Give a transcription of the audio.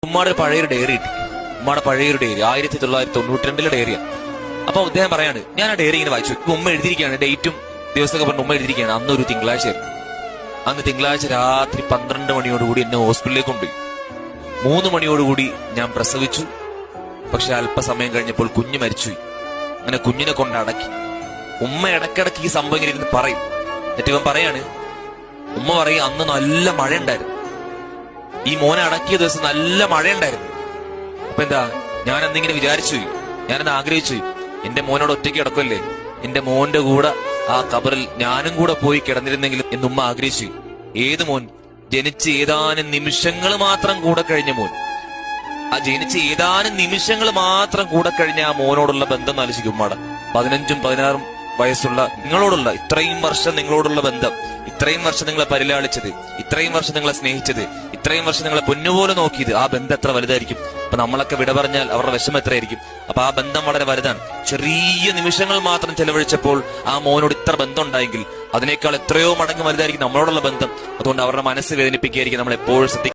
ഉമ്മയുടെ പഴയൊരു ഡയറി കിട്ടി. ഉമ്മയുടെ പഴയൊരു ഡയറി 1992 ഡയറിയാണ്. അപ്പൊ അദ്ദേഹം പറയാണ്, ഞാൻ ആ ഡയറി ഇങ്ങനെ വായിച്ചു. ഉമ്മ എഴുതിയിരിക്കുകയാണ്, ഡേറ്റും ദിവസമൊക്കെ പറഞ്ഞ് ഉമ്മ എഴുതിയിരിക്കുകയാണ്. അന്നൊരു തിങ്കളാഴ്ചയായിരുന്നു. അന്ന് തിങ്കളാഴ്ച രാത്രി 12 മണിയോടുകൂടി എന്നെ ഹോസ്പിറ്റലിലേക്ക് കൊണ്ടുപോയി. 3 മണിയോടുകൂടി ഞാൻ പ്രസവിച്ചു. പക്ഷെ അല്പസമയം കഴിഞ്ഞപ്പോൾ കുഞ്ഞ് മരിച്ചുപോയി. അങ്ങനെ കുഞ്ഞിനെ കൊണ്ട് അടക്കി. ഉമ്മ ഇടക്കിടക്ക് ഈ സംഭവം ഇങ്ങനെ ഇരുന്ന് പറയും. എന്നിട്ട് ഇവൻ പറയാണ്, ഉമ്മ പറയും, അന്ന് നല്ല മഴ ഉണ്ടായിരുന്നു, ഈ മോനെ അടക്കിയ ദിവസം നല്ല മഴ ഉണ്ടായിരുന്നു. അപ്പൊ എന്താ, ഞാൻ എന്നിങ്ങനെ വിചാരിച്ചു, ഞാനെന്ന് ആഗ്രഹിച്ചു, എന്റെ മോനോട് ഒറ്റയ്ക്ക് കിടക്കുമല്ലേ, എന്റെ മോന്റെ കൂടെ ആ ഖബറിൽ ഞാനും കൂടെ പോയി കിടന്നിരുന്നെങ്കിലും എന്നുമ്മ ആഗ്രഹിച്ചു. ഏത് മോൻ? ജനിച്ച് ഏതാനും നിമിഷങ്ങൾ മാത്രം കൂടെ കഴിഞ്ഞ മോൻ. ആ ജനിച്ച് ഏതാനും നിമിഷങ്ങൾ മാത്രം കൂടെ കഴിഞ്ഞ ആ മോനോടുള്ള ബന്ധം ആലോചിക്കും ഉമ്മയുടെ. 15ഉം 16ഉം വയസ്സുള്ള നിങ്ങളോടുള്ള ഇത്രയും വർഷം നിങ്ങളോടുള്ള ബന്ധം, ഇത്രയും വർഷം നിങ്ങളെ പരിലാളിച്ചത്, ഇത്രയും വർഷം നിങ്ങളെ സ്നേഹിച്ചത്, ഇത്രയും വർഷം നിങ്ങളെ പൊന്നുപോലെ നോക്കിയത്, ആ ബന്ധം എത്ര വലുതായിരിക്കും. അപ്പൊ നമ്മളൊക്കെ വിട പറഞ്ഞാൽ അവരുടെ വിഷമം എത്രയായിരിക്കും. അപ്പൊ ആ ബന്ധം വളരെ വലുതാണ്. ചെറിയ നിമിഷങ്ങൾ മാത്രം ചെലവഴിച്ചപ്പോൾ ആ മോനോട് ഇത്ര ബന്ധം ഉണ്ടായെങ്കിൽ അതിനേക്കാൾ എത്രയോ മടങ്ങ് വലുതായിരിക്കും നമ്മളോടുള്ള ബന്ധം. അതുകൊണ്ട് അവരുടെ മനസ്സ് വേദനിപ്പിക്കുകയായിരിക്കും നമ്മൾ എപ്പോഴും ശ്രദ്ധിക്കുക.